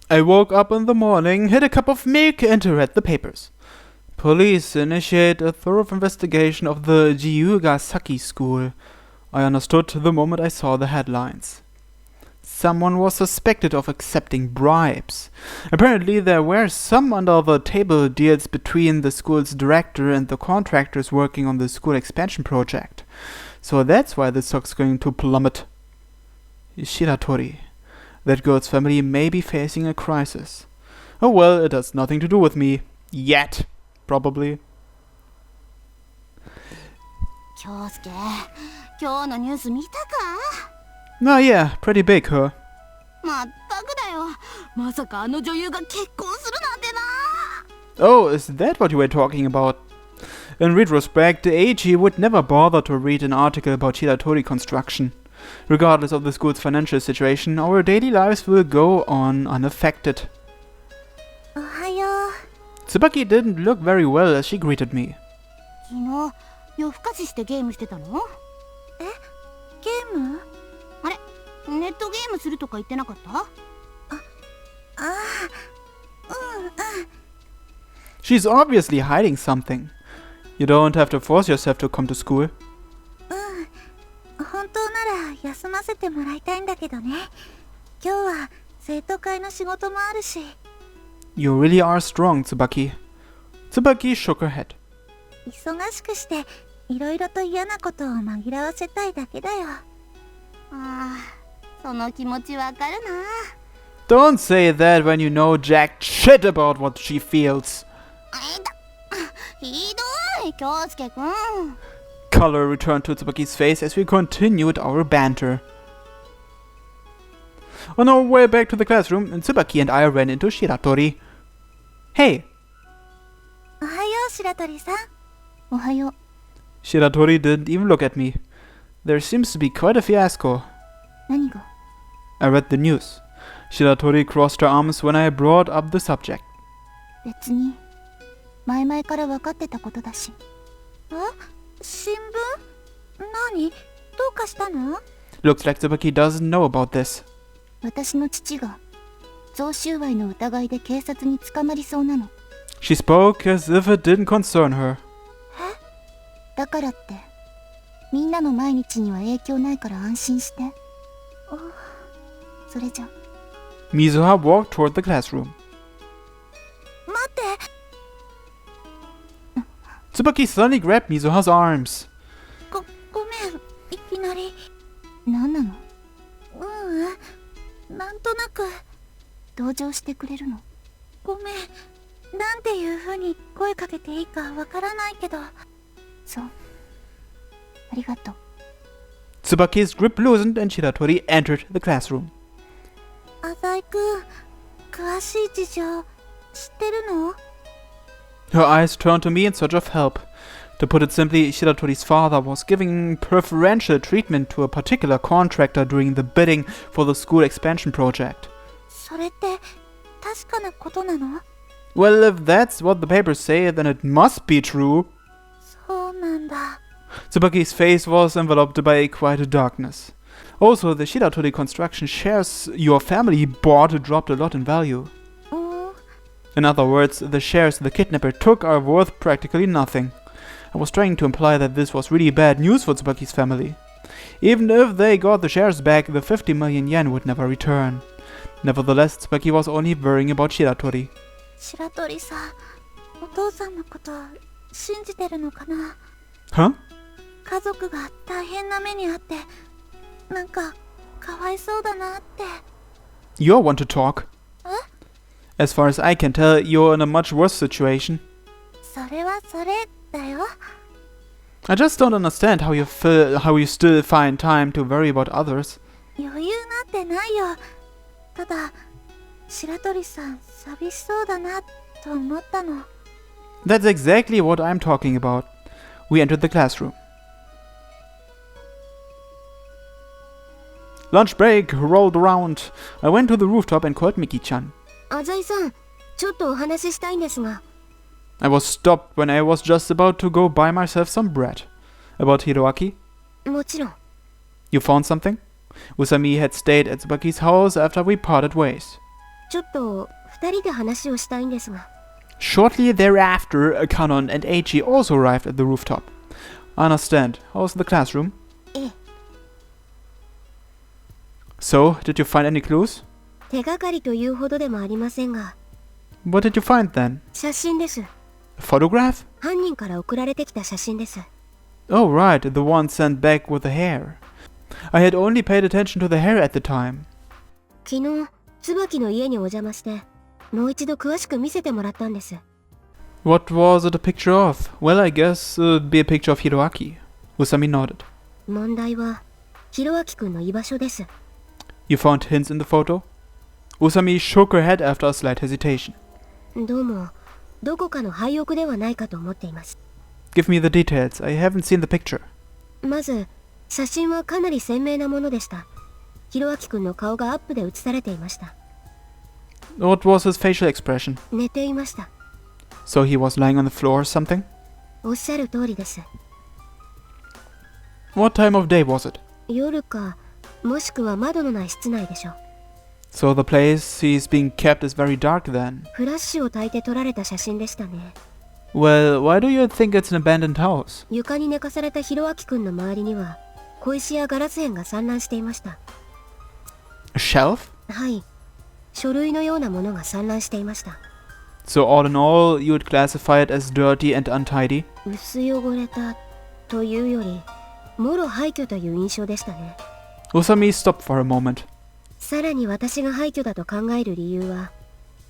I woke up in the morning, had a cup of milk, and read the papers. Police initiate a thorough investigation of the Jiugasaki school. I understood the moment I saw the headlines. Someone was suspected of accepting bribes. Apparently there were some under-the-table deals between the school's director and the contractors working on the school expansion project. So that's why the stock's going to plummet. Shiratori. That girl's family may be facing a crisis. Oh well, it has nothing to do with me. Yet. Probably. 京介、今日のニュース見たか? Oh yeah, pretty big, huh? まったくだよ。まさかあの女優が結婚するなんてな。Oh, is that what you were talking about? In retrospect, Eiji would never bother to read an article about Shiratori construction. Regardless of the school's financial situation, our daily lives will go on unaffected. おはよう。 Tsubaki didn't look very well as she greeted me. 昨日夜更かししてゲームしてたの？え？ゲーム？あれ？ネットゲームするとか言ってなかった？She's obviously hiding something. You don't have to force yourself to come to school. 本当なら休ませてもらいたいんだけどね。今日は生徒会の仕事もあるし。You really are strong, Tsubaki. Tsubaki shook her head. 忙しくしていろいろと嫌なことを紛らわせたいだけだよ。その気持ちわかるな。Don't say that when you know jack shit about what she feels. ひどい、京介くん。Color returned to Tsubaki's face as we continued our banter. On our way back to the classroom, Tsubaki and I ran into Shiratori. Hey! おはよう、白鳥さん。おはよう。 Shiratori didn't even look at me. There seems to be quite a fiasco. 何が? I read the news. Shiratori crossed her arms when I brought up the subject. 別に前々から分かってたことだし。新聞？何？どうかしたの？ Looks like Tsubaki doesn't know about this. 私の父が贈収賄の疑いで警察に捕まりそうなの。 She spoke as if it didn't concern her. だからってみんなの毎日には影響ないから安心して。それじゃ。Mizuha walked toward the classroom. 待って。Tsubaki suddenly grabbed Mizuha's arms. ごめん、いきなり。何なの？なんとなく。同情してくれるの？ごめん、なんていう風に声かけていいかわからないけど。そう。ありがとう。Tsubaki's grip loosened and Shiratori entered the classroom. 浅井くん、詳しい事情知ってるの？ Her eyes turned to me in search of help. To put it simply, Shiratori's father was giving preferential treatment to a particular contractor during the bidding for the school expansion project. それって確かなことなの？ Well, if that's what the papers say, then it must be true. そうなんだ。 Tsubaki's face was enveloped by quite a darkness. Also, the Shiratori construction shares your family bought dropped a lot in value. In other words, the shares the kidnapper took are worth practically nothing. I was trying to imply that this was really bad news for Tsubaki's family. Even if they got the shares back, the 50 million yen would never return. Nevertheless, Tsubaki was only worrying about Shiratori. 白鳥さん、お父さんのこと信じてるのかな？ Huh? 家族が大変な目にあって、なんかかわいそうだなって。 You're one to talk. As far as I can tell, you're in a much worse situation. それはそれだよ。 I just don't understand how you still find time to worry about others. 余裕なんてないよ。ただ、白鳥さん寂しそうだなと思ったの。 That's exactly what I'm talking about. We entered the classroom. Lunch break rolled around. I went to the rooftop and called Miki-chan. 浅井さん、ちょっとお話ししたいんですが。 I was stopped when I was just about to go buy myself some bread. About Hiroaki? もちろん。 You found something? Usami had stayed at Tsubaki's house after we parted ways. ちょっと二人で話をしたいんですが。 Shortly thereafter, Kanon and Eiichi also arrived at the rooftop. I understand. How's the classroom? ええ、 So, did you find any clues? 手がかりというほどでもありませんが、 What did you find then? 写真です。 A photograph? 犯人から送られてきた写真です。 Oh, right, the one sent back with the hair. I had only paid attention to the hair at the time. 昨日、椿の家にお邪魔して、もう一度詳しく見せてもらったんです。 What was it a picture of? Well, I guess it'd be a picture of Hiroaki. Usami nodded. 問題は、ひろあきくんの居場所です。 You found hints in the photo? Usami shook her head after a slight hesitation. どうも、どこかの廃屋ではないかと思っています。 Give me the details. I haven't seen the picture. まず、写真はかなり鮮明なものでした。ひろあきくんの顔がアップで写されていました。 What was his facial expression? 寝ていました。 So he was lying on the floor or something? おっしゃる通りです。 What time of day was it? 夜か、もしくは窓のない室内でしょう。 So the place he's being kept is very dark then. フラッシュを焚いて撮られた写真でしたね。 Well, why do you think it's an abandoned house? 床に寝かされたひろあきくんの周りには、小石やガラス片が散乱していました。 A shelf? はい。書類のようなものが散乱していました。 So all in all, you would classify it as dirty and untidy? 薄汚れたというより、もろ廃墟という印象でしたね。 Usami stopped for a moment. さらに私が廃墟だと考える理由は、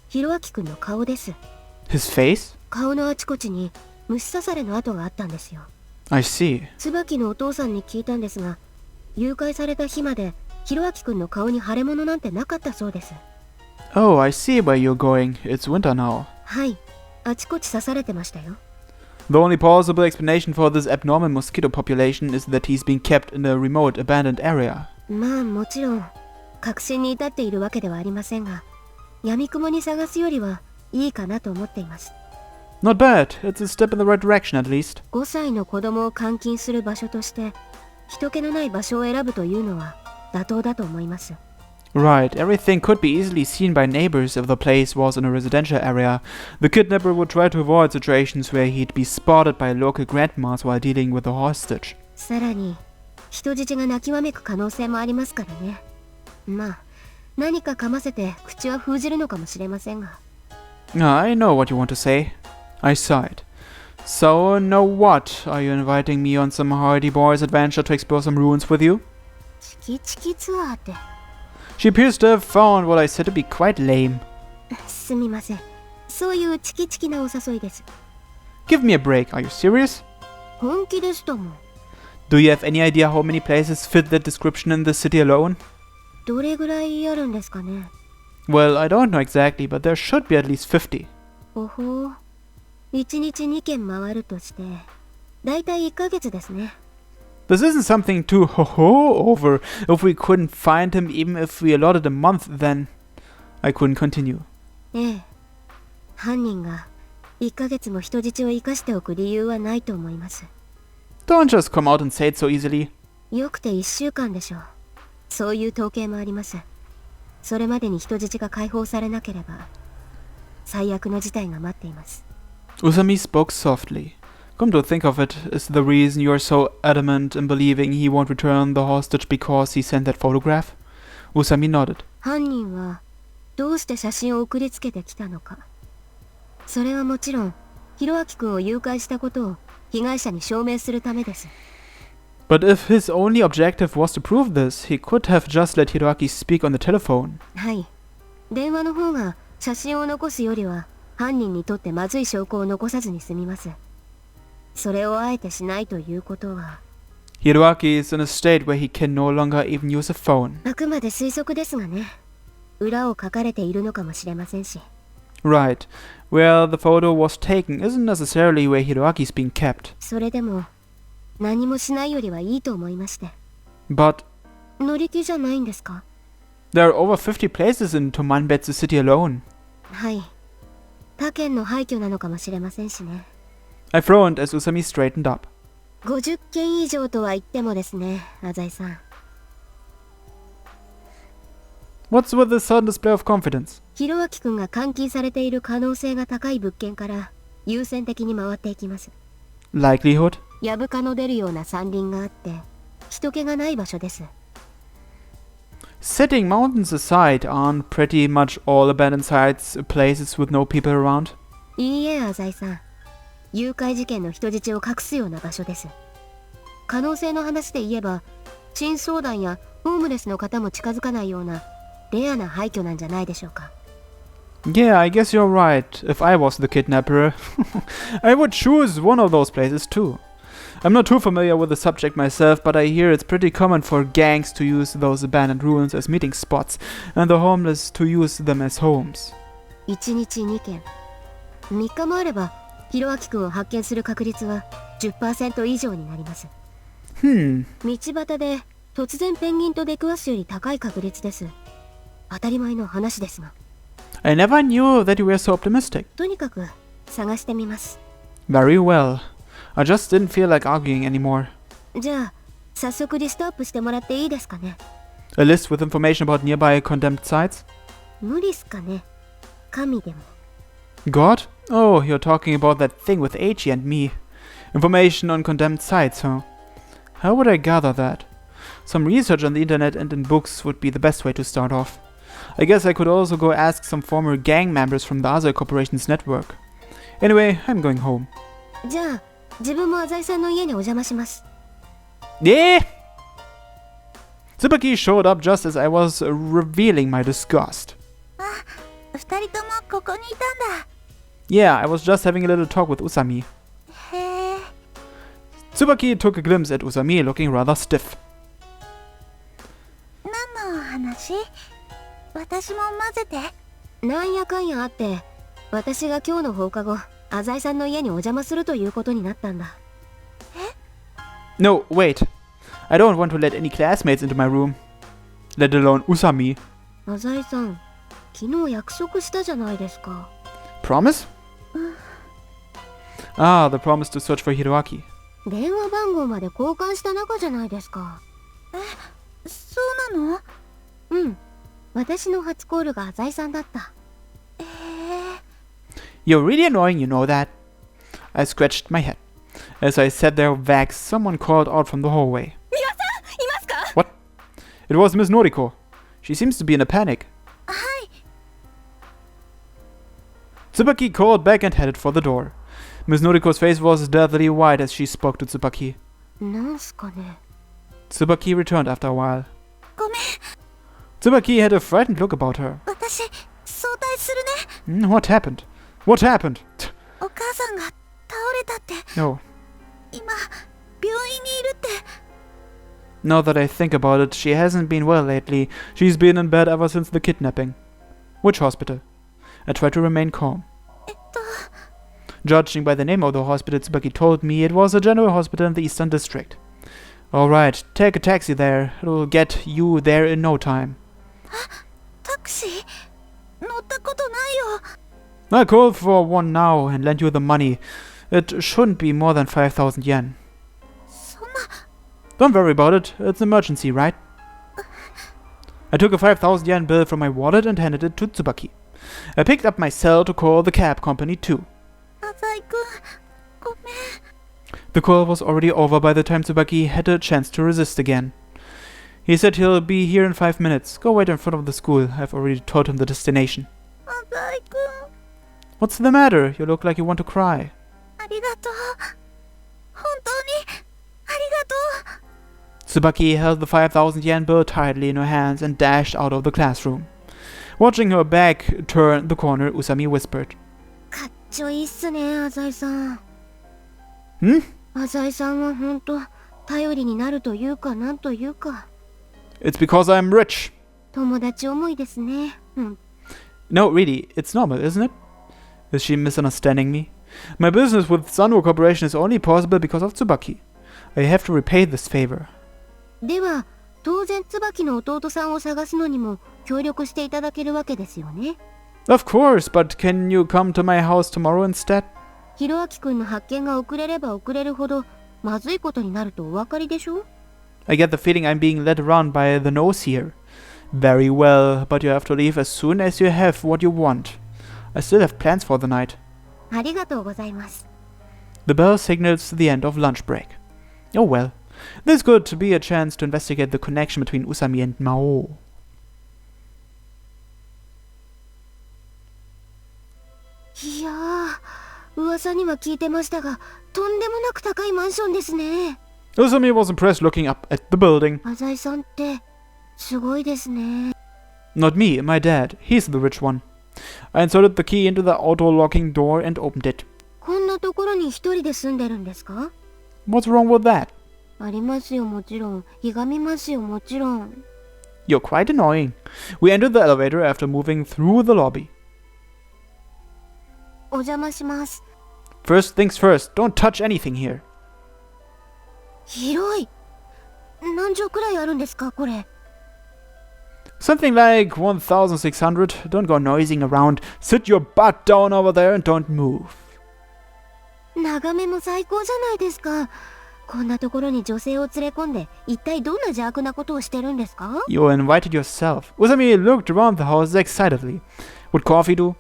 ひろあきくんの顔です。 His face? 顔のあちこちに虫刺されの跡があったんですよ。 I see. 椿のお父さんに聞いたんですが、誘拐された日までひろあきくんの顔に腫れ物なんてなかったそうです。 Oh, I see where you're going. It's winter now. はい、あちこち刺されてましたよ。 The only plausible explanation for this abnormal mosquito population is that he's being kept in a remote, abandoned area. まあもちろん確信に至っているわけではありませんが、闇雲に探すよりはいいかなと思っています。 Not bad. It's a step in the right direction at least. 5歳の子供を監禁する場所として人気のない場所を選ぶというのは妥当だと思います。 Right, everything could be easily seen by neighbors if the place was in a residential area. The kidnapper would try to avoid situations where he'd be spotted by local grandmas while dealing with a hostage. さらに人質が泣きわめく可能性もありますからね。まあ何か噛ませて口は封じるのかもしれませんが。 I know what you want to say. I sighed. So, know what? Are you inviting me on some hardy boys adventure to explore some ruins with you? チキチキツアーって。 She appears to have found what I said to be quite lame. すみません。そういうチキチキなお誘いです。 Give me a break, are you serious? 本気ですとも。 Do you have any idea how many places fit that description in the city alone? どれぐらいあるんですかね。 Well, I don't know exactly, but there should be at least 50. おほう。1日2軒回るとして、だいたい1ヶ月ですね。 This isn't something to ho-ho over. If we couldn't find him, even if we allotted a month, then... I couldn't continue. ええ。犯人が1ヶ月も人質を生かしておく理由はないと思います。 Don't just come out and say it so easily. よくて1週間でしょう。そういう統計もあります。それまでに人質が解放されなければ、最悪の事態が待っています。 Usami spoke softly. Come to think of it, is the reason you are so adamant in believing he won't return the hostage because he sent that photograph? Usami nodded. 犯人はどうして写真を送りつけてきたのか。それはもちろん、ひろあきくんを誘拐したことを被害者に証明するためです。 But if his only objective was to prove this, he could have just let Hiroaki speak on the telephone. はい。電話の方が写真を残すよりは犯人にとってまずい証拠を残さずに済みます。それをあえてしないということは。 Hiroaki is in a state where he can no longer even use a phone. あくまで推測ですがね。裏を書かれているのかもしれませんし。 Right. Where the photo was taken isn't necessarily where Hiroaki's being kept. それでも何もしないよりはいいと思いまして。 But 乗り気じゃないんですか？ there are over 50 places in Tomanbetsu city alone. はい。他県の廃墟なのかもしれませんしね。 I frowned as Usami straightened up. 50件以上とは言ってもですね、浅井さん。What's with this sudden display of confidence? ひろあきくんが監禁されている可能性が高い物件から優先的に回っていきます。 Likelihood? やぶかの出るような山林があって人気がない場所です。 Setting mountains aside, aren't pretty much all abandoned sites places with no people around? いいえ、浅井さん。誘拐事件の人質を隠すような場所です。可能性の話で言えば、珍相談やホームレスの方も近づかないようなレアな廃墟なんじゃないでしょうか。 Yeah, I guess you're right. If I was the kidnapper, I would choose one of those places too. I'm not too familiar with the subject myself, but I hear it's pretty common for gangs to use those abandoned ruins as meeting spots, and the homeless to use them as homes. 1日2件。3日もあれば、ひろあきくんを発見する確率は 10% 以上になります。道端で突然ペンギンと出くわすより高い確率です。当たり前の話ですが。I never knew that you were so optimistic. とにかく探してみます。 Very well. I just didn't feel like arguing anymore. じゃあ、早速リストアップしてもらっていいですかね。 A list with information about nearby condemned sites? 無理っすかね。神でも。 God? Oh, you're talking about that thing with H and me. Information on condemned sites, huh? How would I gather that? Some research on the internet and in books would be the best way to start off. I guess I could also go ask some former gang members from the other corporation's network. Anyway, I'm going home. じゃあ、自分も浅井さんの家にお邪魔します。 Yeah! Tsubaki showed up just as I was revealing my disgust. 2人ともここにいたんだ。 Yeah, I was just having a little talk with Usami. へえ。 Tsubaki took a glimpse at Usami looking rather stiff. 何の話？私も混ぜて。なんやかんやあって、私が今日の放課後、浅井さんの家にお邪魔するということになったんだ。No, wait. I don't want to let any classmates into my room. Let alone Usami. 浅井さん、昨日約束したじゃないですか。 Promise? Ah, the promise to search for Hiroaki. 電話番号まで交換した仲じゃないですか。そうなの？うん。私の初コールが浅井さんだった。You're really annoying, you know that. I scratched my head. As I sat there vexed, someone called out from the hallway. 皆さん、いますか？ What? It was Miss Noriko. She seems to be in a panic. はい。 Tsubaki called back and headed for the door. Miss Noriko's face was deathly white as she spoke to Tsubaki. なんすかね。 Tsubaki returned after a while. ごめん。 Tsubaki had a frightened look about her. 私、早退するね。 What happened? What happened? お母さんが倒れたって。 No. 今、病院にいるって。 Now that I think about it, she hasn't been well lately. She's been in bed ever since the kidnapping. Which hospital? I tried to remain calm. Judging by the name of the hospital, Tsubaki told me it was a general hospital in the Eastern District. Alright, take a taxi there. It'll get you there in no time. タクシー？乗ったことないよ。 I'll call for one now and lend you the money. It shouldn't be more than 5,000 yen. そんな。 Don't worry about it. It's an emergency, right? I took a 5,000 yen bill from my wallet and handed it to Tsubaki. I picked up my cell to call the cab company too. 浅井くん、ごめん。 The call was already over by the time Tsubaki had a chance to resist again. He said he'll be here in 5 minutes. Go wait in front of the school. I've already told him the destination. 浅井くん、 What's the matter? You look like you want to cry. ありがとう。本当に、ありがとう。 Tsubaki held the 5,000 yen bill tightly in her hands and dashed out of the classroom. Watching her back turn the corner, Usami whispered. かっちょいいっすね、浅井さん。Hmm? 浅井さんは本当頼りになるというかなんというか。 It's because I'm rich. 友達思いですね。No, really, it's normal, isn't it? Is she misunderstanding me? My business with Sanwo Corporation is only possible because of Tsubaki. I have to repay this favor. では、当然椿の弟さんを探すのにも協力していただけるわけですよね。Of course, but can you come to my house tomorrow instead? ひろあきくんの発見が遅れれば遅れるほどまずいことになるとお分かりでしょ？ I get the feeling I'm being led around by the nose here. Very well, but you have to leave as soon as you have what you want. I still have plans for the night. ありがとうございます。 The bell signals the end of lunch break. Oh well, this could be a chance to investigate the connection between Usami and Maou. いやー、噂には聞いてましたが、とんでもなく高いマンションですね。Usami was impressed looking up at the building. 浅井さんってすごいですね。 Not me, my dad. He's the rich one. I inserted the key into the auto locking door and opened it. こんなところに一人で住んでるんですか？ What's wrong with that? ありますよ、もちろん。ひがみますよ、もちろん。 You're quite annoying. We entered the elevator after moving through the lobby. お邪魔します。 First things first, don't touch anything here. 広い。何畳くらいあるんですか、これ。 Something like 1,600. Don't go noising around. Sit your butt down over there and don't move. 眺めも最高じゃないですか。こんなところに女性を連れ込んで、一体どんな邪悪なことをしてるんですか？ You invited yourself. Usami looked around the house excitedly. Would coffee do?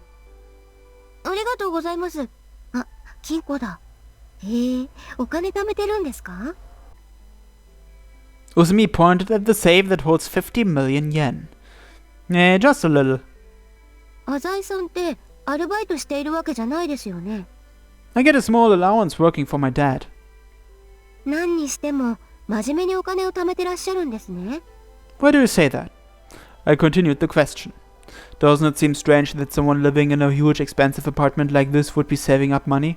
ありがとうございます。あ、金庫だ。へえ、お金貯めてるんですか？ Usami pointed at the safe that holds 50 million yen. Just a little. 浅井さんってアルバイトしているわけじゃないですよね。 I get a small allowance working for my dad. 何にしても真面目にお金を貯めてらっしゃるんですね。 Why do you say that? I continued the question. Doesn't it seem strange that someone living in a huge expensive apartment like this would be saving up money?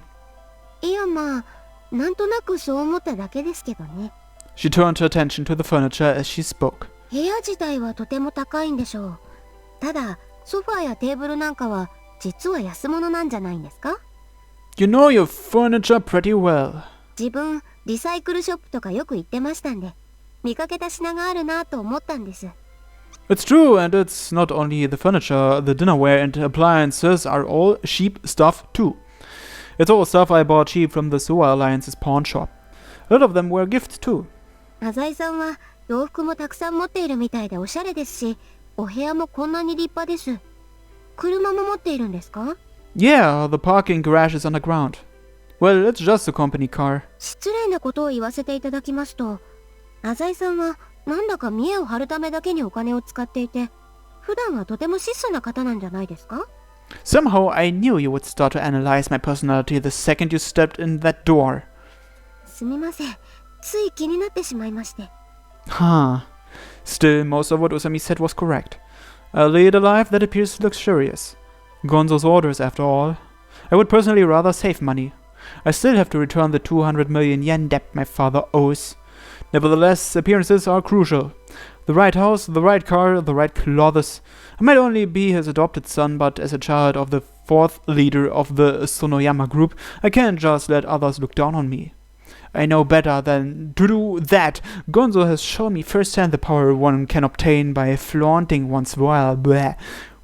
いやまあ、なんとなくそう思っただけですけどね。 She turned her attention to the furniture as she spoke. 部屋自体はとても高いんでしょう。ただ、ソファーやテーブルなんかは実は安物なんじゃないんですか？ You know your furniture pretty well. 自分、リサイクルショップとかよく行ってましたんで、見かけた品があるなと思ったんです。 It's true, and it's not only the furniture, the dinnerware and appliances are all cheap stuff too. It's all stuff I bought cheap from the Suwa Alliance's pawn shop. A lot of them were gifts too. 浅井さんは洋服もたくさん持っているみたいでおしゃれですし、お部屋もこんなに立派です。車も持っているんですか？ Yeah, the parking garage is underground. Well, it's just a company car. 失礼なことを言わせていただきますと、浅井さんはなんだか見栄を張るためだけにお金を使っていて、普段はとても質素な方なんじゃないですか？ Somehow I knew you would start to analyze my personality the second you stepped in that door. すみません。つい気になってしまいまして。 Huh. Still, most of what Usami said was correct. I lead a life that appears luxurious. Gonzo's orders, after all. I would personally rather save money. I still have to return the 200 million yen debt my father owes. Nevertheless, appearances are crucial. The right house, the right car, the right clothes. I might only be his adopted son, but as a child of the fourth leader of the Sonoyama group, I can't just let others look down on me. I know better than to do that. Gonzo has shown me firsthand the power one can obtain by flaunting one's royal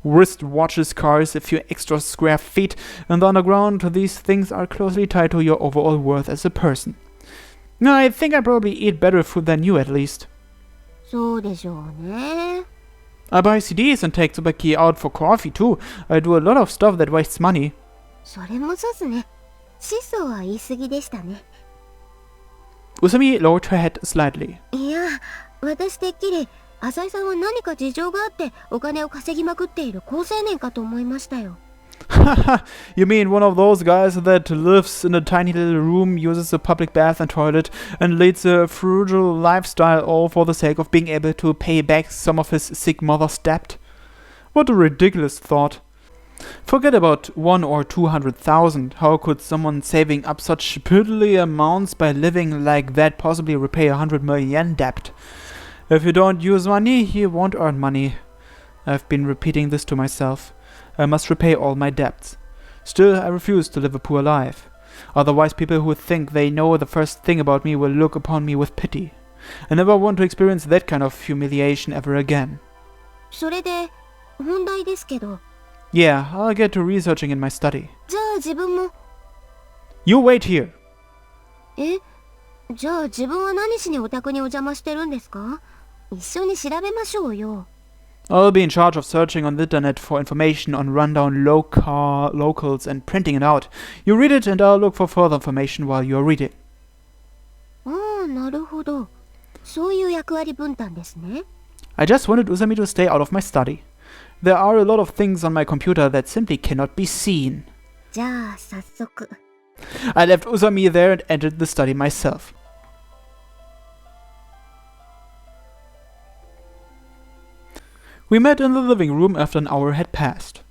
wrist watches, cars, a few extra square feet. In the underground, these things are closely tied to your overall worth as a person. I think I probably eat better food than you, at least. そうでしょうね。 I buy CDs and take Tsubaki out for coffee too. I do a lot of stuff that wastes money. それもそうっすね。質素は言い過ぎでしたね。 Usami lowered her head slightly. いや、私てっきり浅井さんは何か事情があってお金を稼ぎまくっている好青年かと思いましたよ。Haha, you mean one of those guys that lives in a tiny little room, uses a public bath and toilet, and leads a frugal lifestyle all for the sake of being able to pay back some of his sick mother's debt? What a ridiculous thought. Forget about 1 or 200,000. How could someone saving up such piddly amounts by living like that possibly repay 100 million yen debt? If you don't use money, you won't earn money. I've been repeating this to myself. I must repay all my debts. Still, I refuse to live a poor life. Otherwise, people who think they know the first thing about me will look upon me with pity. I never want to experience that kind of humiliation ever again. それで問題ですけど。 Yeah, I'll get to researching in my study. じゃあ自分も。 You wait here. え？じゃあ自分は何しにお宅にお邪魔してるんですか？一緒に調べましょうよ。I'll be in charge of searching on the internet for information on rundown locals and printing it out. You read it and I'll look for further information while you're reading. ああ、なるほど。そういう役割分担ですね。I just wanted Usami to stay out of my study. There are a lot of things on my computer that simply cannot be seen. じゃあ、早速。I left Usami there and entered the study myself. We met in the living room after an hour had passed.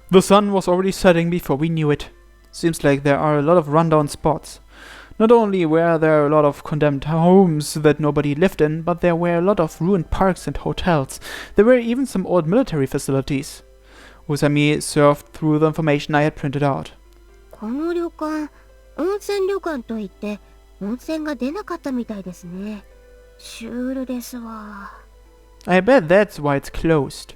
The sun was already setting before we knew it. Seems like there are a lot of rundown spots. Not only were there a lot of condemned homes that nobody lived in, but there were a lot of ruined parks and hotels. There were even some old military facilities. Usami surfed through the information I had printed out. この旅館、温泉旅館といって温泉が出なかったみたいですね。シュールですわ。I bet that's why it's closed.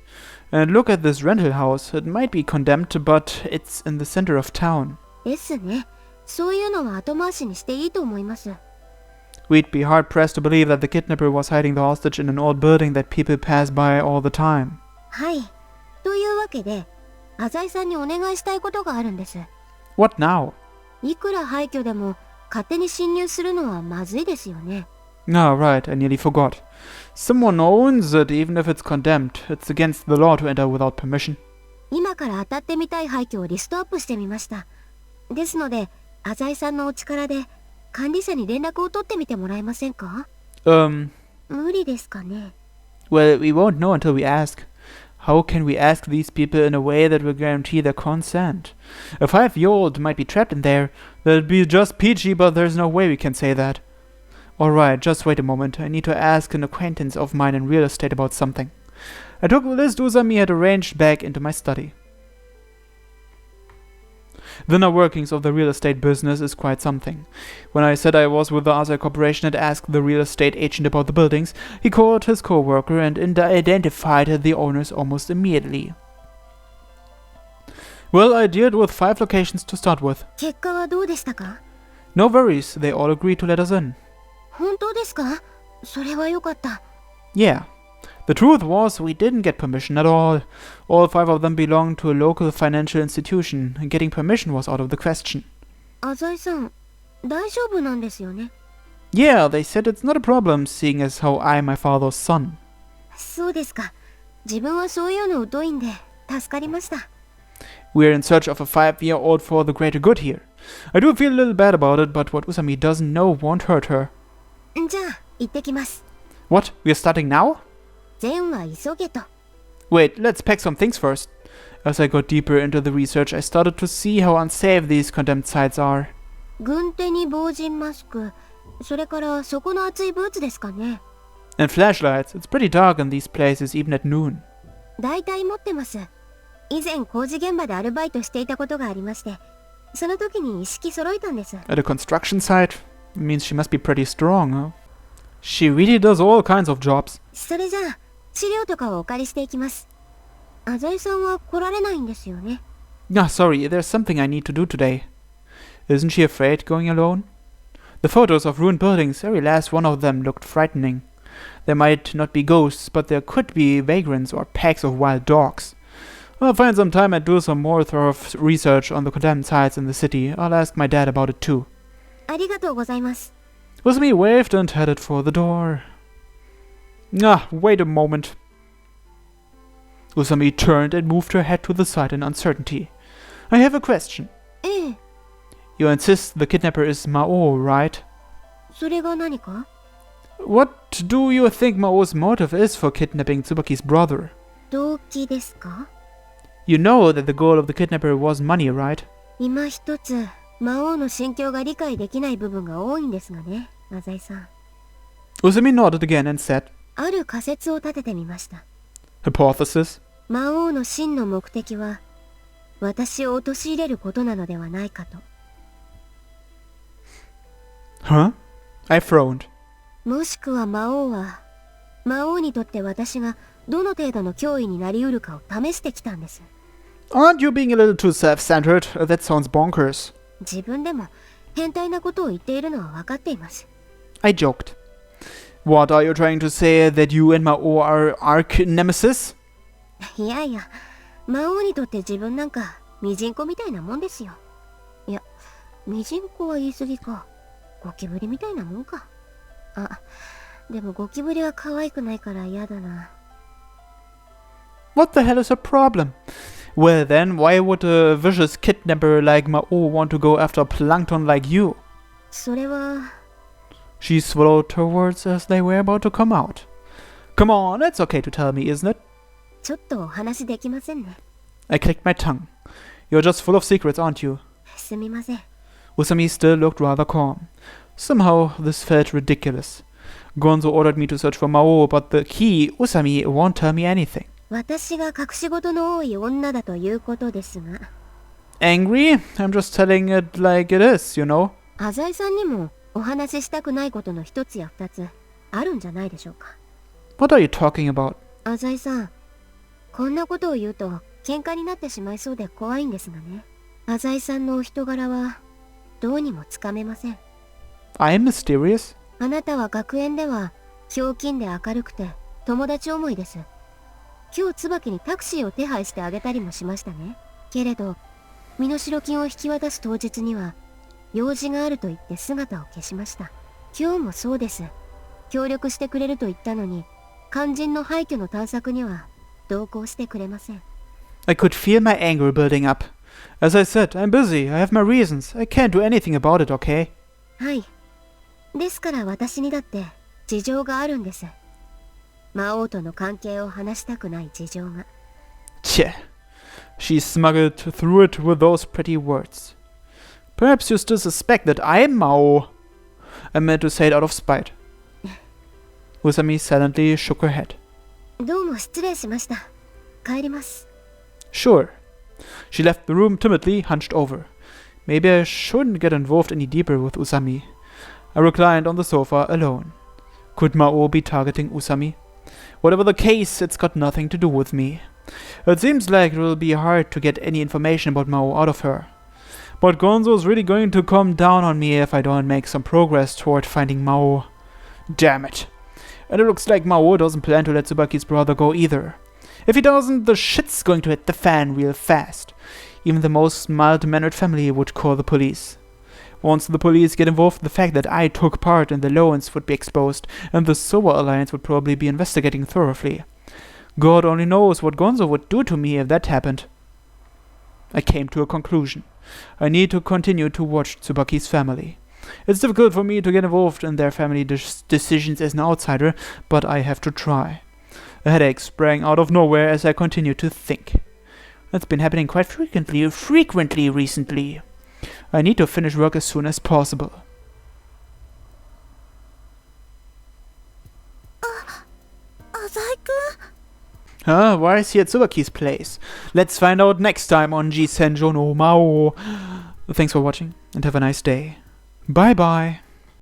And look at this rental house. It might be condemned, but it's in the center of town. ですね。そういうのは後回しにしていいと思います。We'd be hard-pressed to believe that the kidnapper was hiding the hostage in an old building that people pass by all the time. はい。というわけで、浅井さんにお願いしたいことがあるんです。What now? いくら廃墟でも勝手に侵入するのはまずいですよね。Ah, right, I nearly forgot. Someone owns it even if it's condemned. It's against the law to enter without permission. 今から当たってみたい廃墟をリストアップしてみました。ですので、浅井さんのお力で管理者に連絡を取ってみてもらえませんか？無理ですかね。Well, we won't know until we ask. How can we ask these people in a way that will guarantee their consent? A 5-year-old might be trapped in there. That'd be just peachy, but there's no way we can say that. Alright, just wait a moment. I need to ask an acquaintance of mine in real estate about something. I took the list Usami had arranged back into my study. The inner workings of the real estate business is quite something. When I said I was with the Asai Corporation and asked the real estate agent about the buildings, he called his co-worker and identified the owners almost immediately. Well, I dealt with 5 locations to start with. 結果はどうでしたか？ No worries, they all agreed to let us in. 本当ですか？それはよかった。Yeah. The truth was, we didn't get permission at all. All 5 of them belonged to a local financial institution, and getting permission was out of the question. 浅井さん、大丈夫なんですよね？ Yeah, they said it's not a problem, seeing as how I'm my father's son. そうですか。自分はそういうの疎いんで、助かりました。We're in search of a 5-year-old for the greater good here. I do feel a little bad about it, but what Usami doesn't know won't hurt her. じゃあ、行ってきます。What? We're starting now? 善は急げと。Wait, let's pack some things first. As I got deeper into the research, I started to see how unsafe these condemned sites are. 軍手に防塵マスク、それから底の厚いブーツですかね。And flashlights. It's pretty dark in these places, even at noon. 大体持ってます。以前工事現場でアルバイトしていたことがありまして、その時に一式揃えたんです。At a construction site? It means she must be pretty strong, huh? She really does all kinds of jobs. それじゃあ、資料とかをお借りしていきます。浅井さんは来られないんですよね。Ah, sorry, there's something I need to do today. Isn't she afraid going alone? The photos of ruined buildings, every last one of them looked frightening. There might not be ghosts, but there could be vagrants or packs of wild dogs. I'll find some time and do some more thorough research on the condemned sites in the city. I'll ask my dad about it too. ありがとうございます。Usami waved and headed for the door. Ah, wait a moment. Usami turned and moved her head to the side in uncertainty. I have a question. ええ。 You insist the kidnapper is Maou, right? それが何か？ What do you think Mao's motive is for kidnapping Tsubaki's brother? 動機ですか？ You know that the goal of the kidnapper was money, right? 今一つ、魔王の心境が理解できない部分が多いんですがね、浅井さん。Usami nodded again and said, ある仮説を立ててみました。Hypothesis? 魔王の真の目的は、私を陥れることなのではないかと。Huh? I frowned. もしくは魔王は、魔王にとって私がどの程度の脅威になりうるかを試してきたんです。Aren't you being a little too self-centered? That sounds bonkers. 自分でも変態なことを言っているのは分かっています。I joked. What, are you trying to say that you and Maou are arch nemesis? いやいや、魔王にとって自分なんかミジンコみたいなもんですよ。いや、ミジンコは言い過ぎか。ゴキブリみたいなもんか。あ、でもゴキブリは可愛くないから嫌だな。What the hell is her problem? Well then, why would a vicious kidnapper like Maou want to go after plankton like you? それは... She swallowed her words as they were about to come out. Come on, it's okay to tell me, isn't it? ちょっとお話できませんね。I clicked my tongue. You're just full of secrets, aren't you? すみません。Usami still looked rather calm. Somehow, this felt ridiculous. Gonzo ordered me to search for Maou, but the key, Usami, won't tell me anything. 私が隠し事の多い女だということですが。Angry? I'm just telling it like it is, you know? 浅井さんにもお話ししたくないことの一つや二つあるんじゃないでしょうか。What are you talking about? 浅井さん、こんなことを言うと喧嘩になってしまいそうで怖いんですがね。浅井さんのお人柄はどうにもつかめません。I'm mysterious? あなたは学園ではひょうきんで明るくて友達思いです。今日椿にタクシーを手配してあげたりもしましたね。けれど身代金を引き渡す当日には用事があると言って姿を消しました。今日もそうです。協力してくれると言ったのに肝心の廃墟の探索には同行してくれません。 I could feel my anger building up. As I said, I'm busy. I have my reasons. I can't do anything about it, okay? はい。ですから私にだって事情があるんです。魔王との関係を話したくない事情が。Tch. She smuggled through it with those pretty words. Perhaps you still suspect that I'm Maou. I meant to say it out of spite. Usami silently shook her head. どうも失礼しました。帰ります。Sure. She left the room timidly, hunched over. Maybe I shouldn't get involved any deeper with Usami. I reclined on the sofa alone. Could Maou be targeting Usami? Whatever the case, it's got nothing to do with me. It seems like it will be hard to get any information about Maou out of her. But Gonzo's really going to come down on me if I don't make some progress toward finding Maou. Damn it. And it looks like Maou doesn't plan to let Tsubaki's brother go either. If he doesn't, the shit's going to hit the fan real fast. Even the most mild-mannered family would call the police. Once the police get involved, the fact that I took part in the loans would be exposed, and the Sowa Alliance would probably be investigating thoroughly. God only knows what Gonzo would do to me if that happened. I came to a conclusion. I need to continue to watch Tsubaki's family. It's difficult for me to get involved in their family decisions as an outsider, but I have to try. A headache sprang out of nowhere as I continued to think. That's been happening quite frequently recently. I need to finish work as soon as possible. Huh? Why is he at Tsubaki's place? Let's find out next time on G-senjou no Maou. Thanks for watching and have a nice day. Bye bye.